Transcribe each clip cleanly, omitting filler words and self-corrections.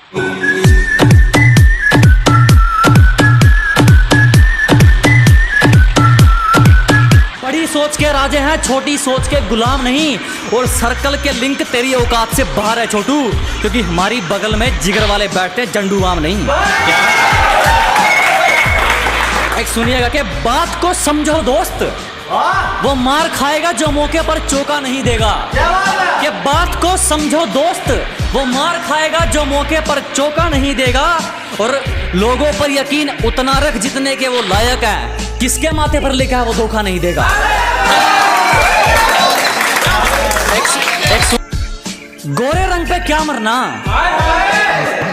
बड़ी सोच के राजे हैं, छोटी सोच के गुलाम नहीं। और सर्कल के लिंक तेरी औकात से बाहर है छोटू, क्योंकि हमारी बगल में जिगर वाले बैठते जंडू आम नहीं। एक सुनिएगा कि बात को समझो दोस्त, वो मार खाएगा जो मौके पर चौका नहीं देगा। कि बात को समझो दोस्त, वो मार खाएगा जो मौके पर चौका नहीं देगा। और लोगों पर यकीन उतना रख जितने के वो लायक है, किसके माथे पर लिखा है वो धोखा नहीं देगा। गोरे रंग पे क्या मरना,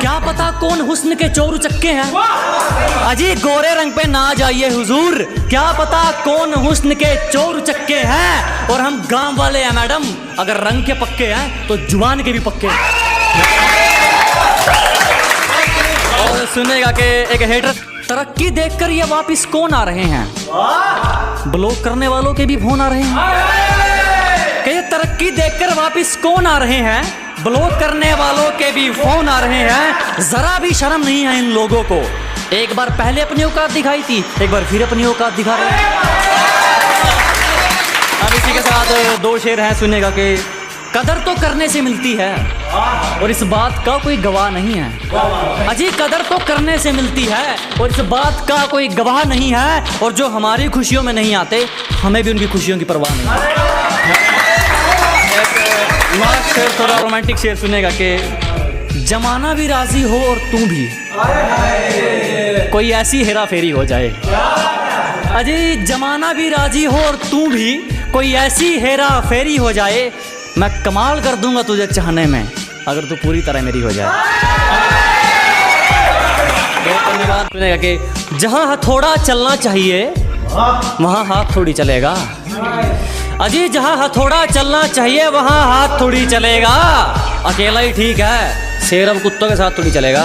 क्या पता कौन हुस्न के चोर चक्के हैं। अजी गोरे रंग पे ना जाइए हुजूर, क्या पता कौन हुस्न के चोर चक्के हैं। और हम गांव वाले हैं मैडम, अगर रंग के पक्के हैं तो जुबान के भी पक्के हैं। और सुनेगा कि एक हेटर, तरक्की देखकर ये वापिस कौन आ रहे हैं, ब्लॉक करने वालों के भी फोन आ रहे हैं। कि ये तरक्की देखकर वापिस कौन आ रहे हैं, ब्लॉक करने वालों के भी फोन आ रहे हैं। जरा भी शर्म नहीं है इन लोगों को। एक बार पहले अपनी औकात दिखाई थी, एक बार फिर अपनी औकात दिखा रहे हैं। अब इसी के साथ दो शेर हैं, सुनेगा कि कदर तो करने से मिलती है और इस बात का कोई गवाह नहीं है। अजी कदर तो करने से मिलती है और इस बात का कोई गवाह नहीं है। और जो हमारी खुशियों में नहीं आते, हमें भी उनकी खुशियों की परवाह नहीं है। लास्ट शेर थोड़ा रोमांटिक शेर सुनेगा कि जमाना भी राजी हो और तू भी, कोई ऐसी हेरा फेरी हो जाए। अजी जमाना भी राजी हो और तू भी, कोई ऐसी हेरा फेरी हो जाए। मैं कमाल कर दूंगा तुझे चाहने में, अगर तू पूरी तरह मेरी हो जाए। धन्यवाद। सुनेगा कि जहां हथौड़ा चलना चाहिए वहां हाथ थोड़ी चलेगा। अजी जहां हथौड़ा चलना चाहिए वहां हाथ थोड़ी चलेगा। अकेला ही ठीक है, शेर अब कुत्तों के साथ थोड़ी चलेगा।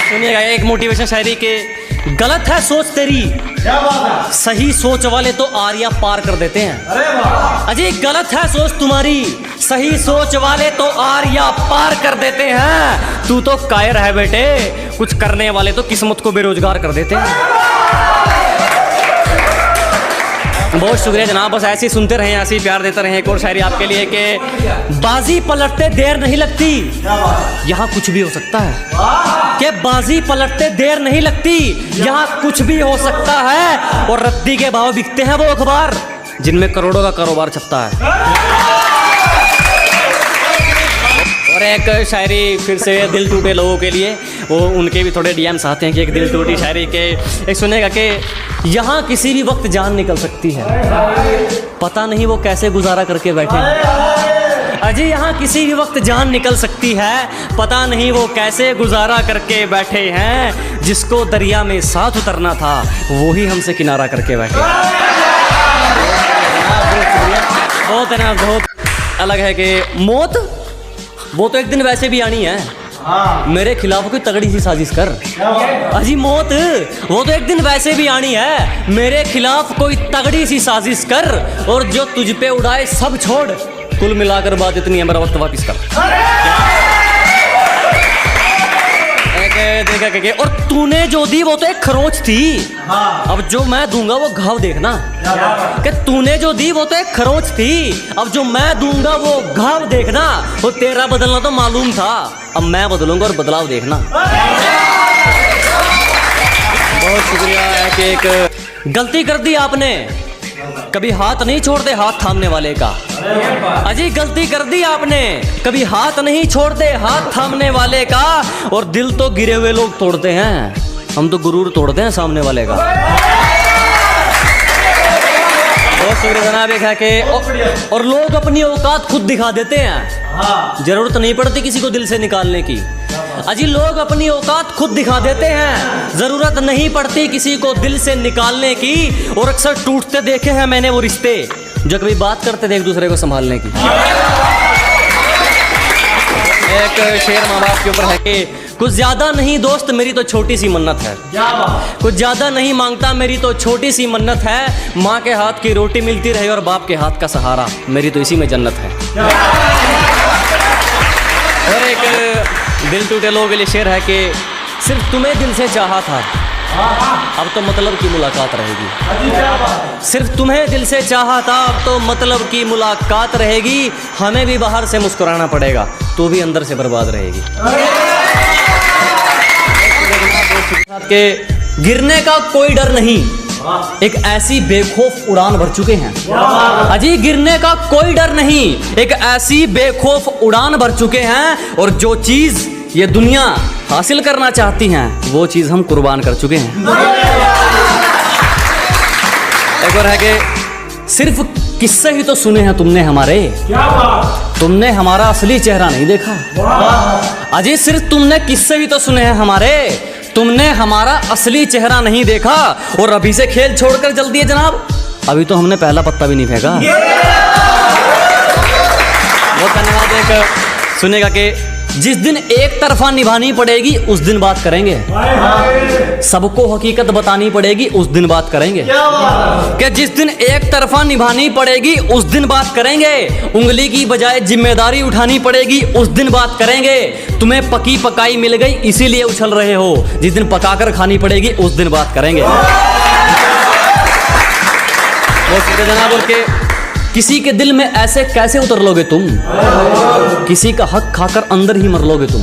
सुनिएगा एक मोटिवेशन शायरी के, गलत है सोच तेरी, सही सोच वाले तो आरिया पार कर देते हैं। अजी गलत है सोच तुम्हारी, सही सोच वाले तो आरिया पार कर देते हैं। तू तो कायर है बेटे, कुछ करने वाले तो किस्मत को बेरोजगार कर देते हैं। बहुत शुक्रिया जनाब, बस ऐसे ही सुनते रहें, ऐसे ही प्यार देते रहें। एक और शायरी आपके लिए कि बाजी पलटते देर नहीं लगती, यहाँ कुछ भी हो सकता है। कि बाजी पलटते देर नहीं लगती, यहाँ कुछ भी हो सकता है। और रद्दी के भाव बिकते हैं वो अखबार जिनमें करोड़ों का कारोबार छपता है। और एक शायरी फिर से दिल टूटे लोगों के लिए, वो उनके भी थोड़े डीएम्स आते हैं कि एक दिल टूटी शायरी के। एक सुनेगा कि यहाँ किसी भी वक्त जान निकल सकती है, पता नहीं वो कैसे गुजारा करके बैठे हैं। अजी यहाँ किसी भी वक्त जान निकल सकती है, पता नहीं वो कैसे गुजारा करके बैठे हैं। जिसको दरिया में साथ उतरना था वो ही हमसे किनारा करके बैठे। बहुत है ना, बहुत अलग है कि मौत वो तो एक दिन वैसे भी आनी है। मेरे खिलाफ कोई तगड़ी सी साजिश कर। अजी मौत वो तो एक दिन वैसे भी आनी है, मेरे खिलाफ कोई तगड़ी सी साजिश कर। और जो तुझ पे उड़ाए सब छोड़, कुल मिलाकर बात इतनी है, मेरा वक्त वापिस कर। देखा और तूने जो दी वो तो एक खरोच थी, अब जो मैं दूंगा वो घाव देखना। कि तूने जो दी वो तो एक खरोच थी, अब जो मैं दूंगा वो घाव देखना। वो तेरा बदलना तो मालूम था, अब मैं बदलूंगा और बदलाव देखना। बहुत शुक्रिया। कि एक गलती कर दी आपने, कभी हाथ नहीं छोड़ते हाथ थामने वाले का। अजी गलती कर दी आपने, कभी हाथ नहीं छोड़ते हाथ थामने वाले का। और दिल तो गिरे हुए लोग तोड़ते हैं, हम तो गुरूर तोड़ते हैं सामने वाले का। बहुत शुक्रिया जनाब। एक है कि और लोग अपनी औकात खुद दिखा देते हैं, जरूरत नहीं पड़ती किसी को दिल से निकालने की। अजी लोग अपनी औकात खुद दिखा देते हैं, जरूरत नहीं पड़ती किसी को दिल से निकालने की। और अक्सर टूटते देखे हैं मैंने वो रिश्ते जो कभी बात करते थे एक दूसरे को संभालने की। एक शेर माँ बाप के ऊपर है कि कुछ ज्यादा नहीं दोस्त मेरी तो छोटी सी मन्नत है, कुछ ज्यादा नहीं मांगता मेरी तो छोटी सी मन्नत है। माँ के हाथ की रोटी मिलती रहे और बाप के हाथ का सहारा, मेरी तो इसी में जन्नत है। दिल टूटे लोगों के लिए शेर है कि सिर्फ तुम्हें दिल से चाहा था, अब तो मतलब की मुलाकात रहेगी। सिर्फ तुम्हें दिल से चाहा था, अब तो मतलब की मुलाकात रहेगी। हमें भी बाहर से मुस्कुराना पड़ेगा, तो भी अंदर से बर्बाद रहेगी। के गिरने का कोई डर नहीं, एक ऐसी बेखौफ उड़ान भर चुके हैं। अजी गिरने का कोई डर नहीं, एक ऐसी बेखौफ उड़ान भर चुके हैं। और जो चीज ये दुनिया हासिल करना चाहती हैं, वो चीज हम कुर्बान कर चुके हैं। एक और है कि सिर्फ किस्से ही तो सुने हैं तुमने हमारे, तुमने हमारा असली चेहरा नहीं देखा। अजी सिर्फ तुमने किस्से ही तो सुने हैं हमारे, तुमने हमारा असली चेहरा नहीं देखा। और अभी से खेल छोड़कर जल्दी है जनाब, अभी तो हमने पहला पत्ता भी नहीं फेंका। बहुत धन्यवाद। एक सुनेगा कि जिस दिन एक तरफा निभानी पड़ेगी उस दिन बात करेंगे, सबको हकीकत बतानी पड़ेगी उस दिन बात करेंगे। कि जिस दिन एक तरफा निभानी पड़ेगी उस दिन बात करेंगे, उंगली की बजाय जिम्मेदारी उठानी पड़ेगी उस दिन बात करेंगे। तुम्हें पकी पकाई मिल गई इसीलिए उछल रहे हो, जिस दिन पकाकर खानी पड़ेगी उस दिन बात करेंगे। जनाब बोल के किसी के दिल में ऐसे कैसे उतर लोगे तुम, किसी का हक खाकर अंदर ही मर लोगे तुम।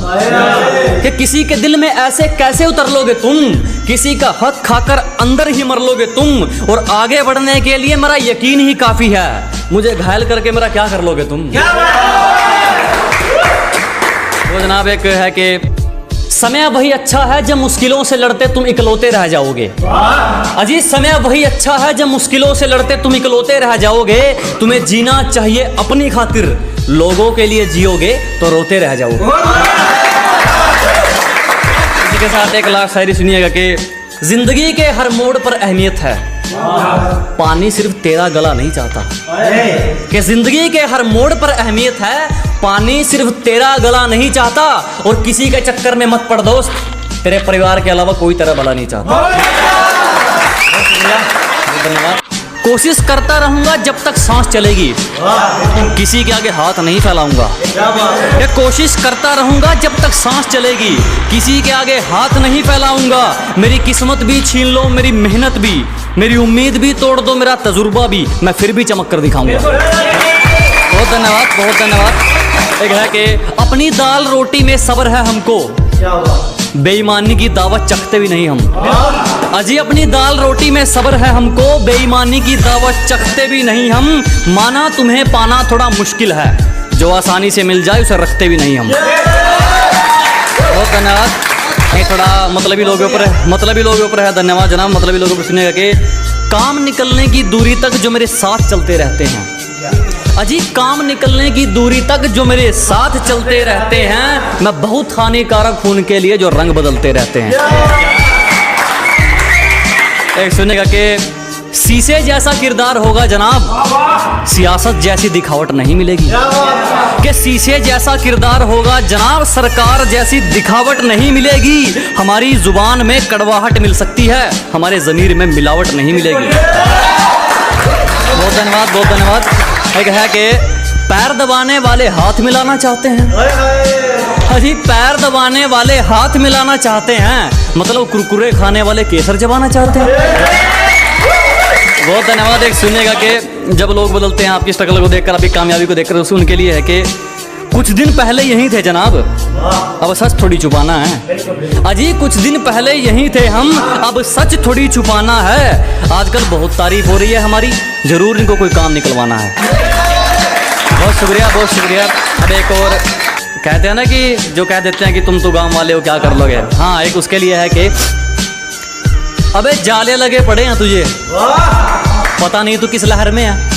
कि किसी के दिल में ऐसे कैसे उतर लोगे तुम, किसी का हक खाकर अंदर ही मर लोगे तुम। और आगे बढ़ने के लिए मेरा यकीन ही काफी है, मुझे घायल करके मेरा क्या कर लोगे तुम। वो जनाब एक है कि समय वही अच्छा है जब मुश्किलों से लड़ते तुम इकलौते रह जाओगे। अजी समय वही अच्छा है जब मुश्किलों से लड़ते तुम इकलौते रह जाओगे। तुम्हें जीना चाहिए अपनी खातिर, लोगों के लिए जियोगे तो रोते रह जाओगे। इसी के साथ एक लास्ट शायरी सुनिएगा कि जिंदगी के हर मोड़ पर अहमियत है, पानी सिर्फ तेरा गला नहीं चाहता। कि जिंदगी के हर मोड़ पर अहमियत है, पानी सिर्फ तेरा गला नहीं चाहता। और किसी के चक्कर में मत पड़ दोस्त, तेरे परिवार के अलावा कोई तेरा भला नहीं चाहता। धन्यवाद। कोशिश करता रहूंगा जब तक सांस चलेगी, किसी के आगे हाथ नहीं फैलाऊंगा। ये कोशिश करता रहूंगा जब तक सांस चलेगी, किसी के आगे हाथ नहीं फैलाऊंगा। मेरी किस्मत भी छीन लो, मेरी मेहनत भी, मेरी उम्मीद भी तोड़ दो, मेरा तजुर्बा भी, मैं फिर भी चमक कर दिखाऊंगा। बहुत धन्यवाद, बहुत धन्यवाद। एक है कि अपनी दाल रोटी में सब्र है हमको, बेईमानी की दावत चखते भी नहीं हम। अजी अपनी दाल रोटी में सब्र है हमको, बेईमानी की दावत चखते भी नहीं हम। माना तुम्हें पाना थोड़ा मुश्किल है, जो आसानी से मिल जाए उसे रखते भी नहीं हम। बहुत धन्यवाद। ये थोड़ा मतलबी लोगों पर है, मतलबी लोगों पर है। धन्यवाद जनाब। मतलबी लोगों पर सुनेगा कि काम निकलने की दूरी तक जो मेरे साथ चलते रहते हैं। अजी काम निकलने की दूरी तक जो मेरे साथ चलते रहते हैं, मैं बहुत हानिकारक हूं उनके लिए जो रंग बदलते रहते हैं। एक सुनेगा कि शीशे जैसा किरदार होगा जनाब, सियासत जैसी दिखावट नहीं मिलेगी। कि शीशे जैसा किरदार होगा जनाब, सरकार जैसी दिखावट नहीं मिलेगी। हमारी जुबान में कड़वाहट मिल सकती है, हमारे ज़मीर में मिलावट नहीं मिलेगी। बहुत धन्यवाद, बहुत धन्यवाद। एक है कि पैर दबाने वाले हाथ मिलाना चाहते हैं। अजी पैर दबाने वाले हाथ मिलाना चाहते हैं, मतलब कुरकुरे खाने वाले केसर चबाना चाहते हैं। बहुत धन्यवाद। एक सुनिएगा कि जब लोग बदलते हैं आपकी स्ट्रगल को देखकर, आपकी कामयाबी को देखकर, उनके लिए है कि कुछ दिन पहले यहीं थे जनाब, अब सच थोड़ी छुपाना है। अजी कुछ दिन पहले यहीं थे हम, अब सच थोड़ी छुपाना है। आजकल बहुत तारीफ हो रही है हमारी, जरूर इनको कोई काम निकलवाना है। बहुत शुक्रिया, बहुत शुक्रिया। अब एक और कहते हैं ना कि जो कह देते हैं कि तुम तो गांव वाले हो क्या कर लोगे। हाँ, एक उसके लिए है कि अबे जाले लगे पड़े हैं तुझे, पता नहीं तू किस लहर में है।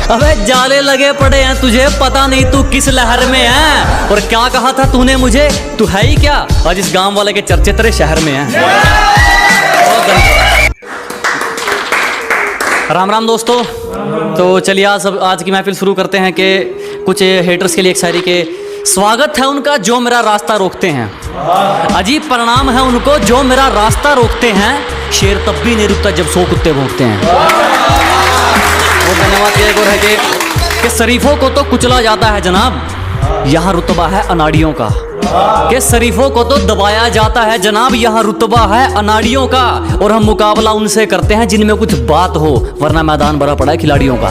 अबे जाले लगे पड़े हैं तुझे, पता नहीं तू किस लहर में है। और क्या कहा था तूने मुझे, तू है ही क्या। आज इस गांव वाले के चर्चे तेरे शहर में हैं। राम राम दोस्तों। तो चलिए आज की महफिल शुरू करते हैं कि कुछ हेटर्स के लिए एक शायरी के स्वागत है उनका जो मेरा रास्ता रोकते हैं। अजीब परिणाम है उनको जो मेरा रास्ता रोकते हैं। शेर तब भी नहीं रुकता जब 100 कुत्ते भौंकते हैं। वो धन्यवाद। एक और है कि शरीफों को तो कुचला जाता है जनाब, यहाँ रुतबा है अनाड़ियों का। कि शरीफों को तो दबाया जाता है जनाब, यहाँ रुतबा है अनाड़ियों का, और हम मुकाबला उनसे करते हैं जिनमें कुछ बात हो, वरना मैदान भरा पड़ा है खिलाड़ियों का।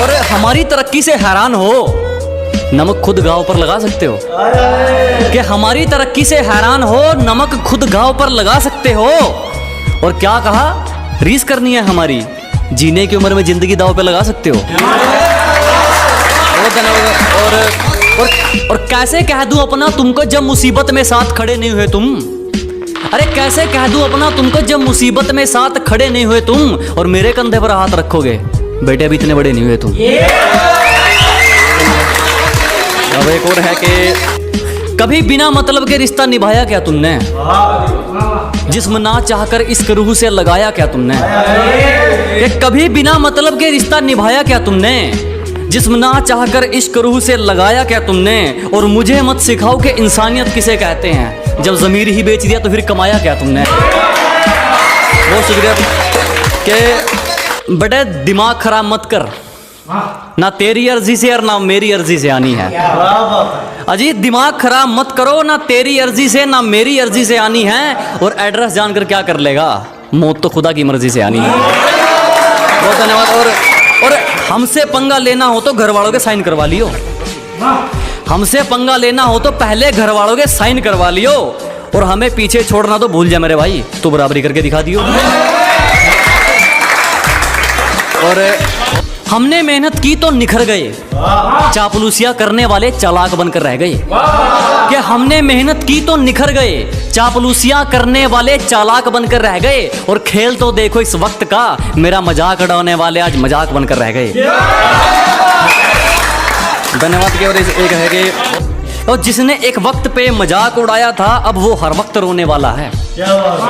और हमारी तरक्की से हैरान हो, नमक खुद घाव पर लगा सकते हो कि हमारी तरक्की से हैरान हो, नमक खुद घाव पर लगा सकते हो। और क्या कहा, रीस करनी है हमारी, जीने की उम्र में जिंदगी दाव पे लगा सकते हो। और कैसे कह दूं अपना तुमको जब मुसीबत में साथ खड़े नहीं हुए तुम, अरे कैसे कह दूं अपना तुमको जब मुसीबत में साथ खड़े नहीं हुए तुम, और मेरे कंधे पर हाथ रखोगे, बेटे अभी इतने बड़े नहीं हुए तुम। अब एक और है कि कभी बिना मतलब के रिश्ता निभाया क्या तुमने, जिस्म ना चाहकर इश्क रूह से लगाया क्या तुमने, कि कभी बिना मतलब के रिश्ता निभाया क्या तुमने, जिस्म ना चाहकर इश्क रूह से लगाया क्या तुमने। और मुझे मत सिखाओ कि इंसानियत किसे कहते हैं, जब ज़मीर ही बेच दिया तो फिर कमाया क्या तुमने। बहुत शुक्रिया कि बेटे दिमाग खराब मत कर, ना तेरी अर्जी से और ना मेरी अर्जी से आनी है। अजी दिमाग खराब मत करो, ना तेरी अर्जी से ना मेरी अर्जी से आनी है। और एड्रेस जानकर क्या कर लेगा, मौत तो खुदा की मर्जी से आनी है। बहुत धन्यवाद। और हमसे पंगा लेना हो तो घर वालों के साइन करवा लियो, हमसे पंगा लेना हो तो पहले घर वालों के साइन करवा लियो, और हमें पीछे छोड़ना तो भूल जा मेरे भाई, तो बराबरी करके दिखा दियो। और हमने मेहनत की तो निखर गए, चापलूसिया करने वाले चालाक बनकर रह गए। कि हमने मेहनत की तो निखर गए, चापलूसिया करने वाले चालाक बनकर रह गए। और खेल तो देखो इस वक्त का, मेरा मजाक उड़ाने वाले आज मजाक बनकर रह गए। धन्यवाद। की और एक है कि और जिसने एक वक्त पे मजाक उड़ाया था अब वो हर वक्त रोने वाला है,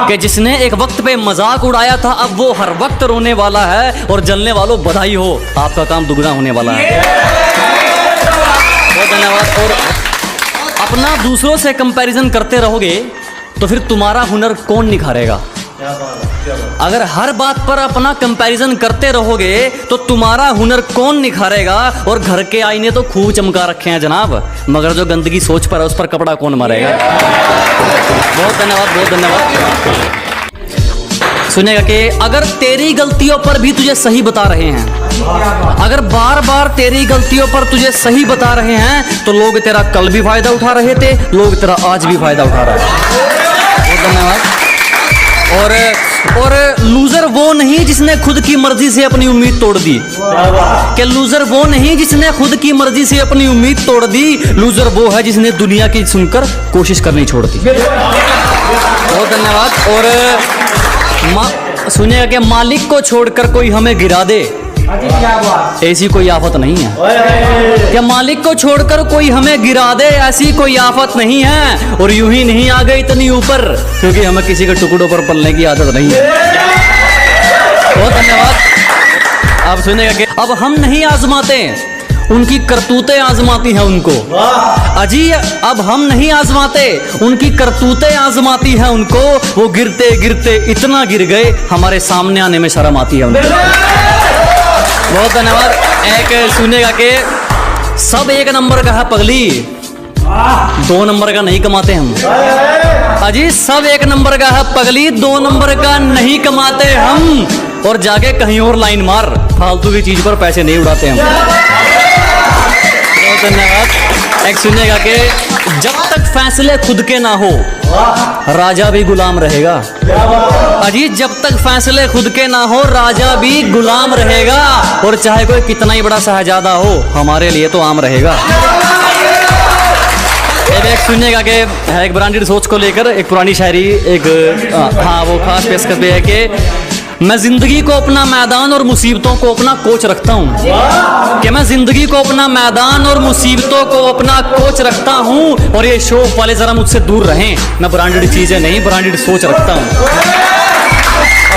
कि जिसने एक वक्त पे मजाक उड़ाया था अब वो हर वक्त रोने वाला है। और जलने वालों बधाई हो, आपका काम दुगना होने वाला है। बहुत धन्यवाद। और अपना दूसरों से कंपैरिजन करते रहोगे तो फिर तुम्हारा हुनर कौन निखारेगा। अगर हर बात पर अपना कंपैरिजन करते रहोगे तो तुम्हारा हुनर कौन निखारेगा। और घर के आईने तो खूब चमका रखे हैं जनाब, मगर जो गंदगी सोच पर है उस पर कपड़ा कौन मारेगा। बहुत धन्यवाद, बहुत धन्यवाद। सुनेगा कि अगर तेरी गलतियों पर भी तुझे सही बता रहे हैं, अगर बार बार तेरी गलतियों पर तुझे सही बता रहे हैं तो लोग तेरा कल भी फायदा उठा रहे थे, लोग तेरा आज भी फायदा उठा रहे हैं। बहुत धन्यवाद। और लूजर वो नहीं जिसने खुद की मर्जी से अपनी उम्मीद तोड़ दी, कि लूजर वो नहीं जिसने खुद की मर्जी से अपनी उम्मीद तोड़ दी, लूजर वो है जिसने दुनिया की सुनकर कोशिश करनी छोड़ दी। बहुत धन्यवाद। और सुनिएगा कि मालिक को छोड़कर कोई हमें गिरा दे, ऐसी कोई आफत नहीं है। क्या मालिक को छोड़कर कोई हमें गिरा दे, ऐसी कोई आफत नहीं है। और यूं ही नहीं आ गए इतनी ऊपर, क्योंकि हमें किसी के टुकड़ों पर पलने की आदत नहीं है। बहुत धन्यवाद। आप सुनेगा कि अब हम नहीं आजमाते, उनकी करतूतें आजमाती हैं उनको। अजी अब हम नहीं आजमाते, उनकी करतूतें आजमाती हैं उनको। वो गिरते गिरते इतना गिर गए, हमारे सामने आने में शर्म आती है उनको। बहुत धन्यवाद। एक सुनेगा कि सब एक नंबर का है पगली, 2 नंबर का नहीं कमाते हम। अजी सब एक नंबर का है पगली, 2 नंबर का नहीं कमाते हम। और जाके कहीं और लाइन मार, फालतू की चीज पर पैसे नहीं उड़ाते हम। बहुत धन्यवाद। एक सुनेगा कि जब तक फैसले खुद के ना हो राजा भी गुलाम रहेगा। अजी जब तक फैसले खुद के ना हो राजा भी गुलाम रहेगा। और चाहे कोई कितना ही बड़ा शहजादा हो, हमारे लिए तो आम रहेगा। एक सुनिएगा कि एक ब्रांडेड सोच को लेकर एक पुरानी शायरी, एक हाँ वो खास पेश करते हैं कि मैं जिंदगी को अपना मैदान और मुसीबतों को अपना कोच रखता हूँ, कि मैं जिंदगी को अपना मैदान और मुसीबतों को अपना कोच रखता हूँ। और ये शौक वाले जरा मुझसे दूर रहें, मैं ब्रांडेड चीजें नहीं ब्रांडेड सोच रखता हूँ।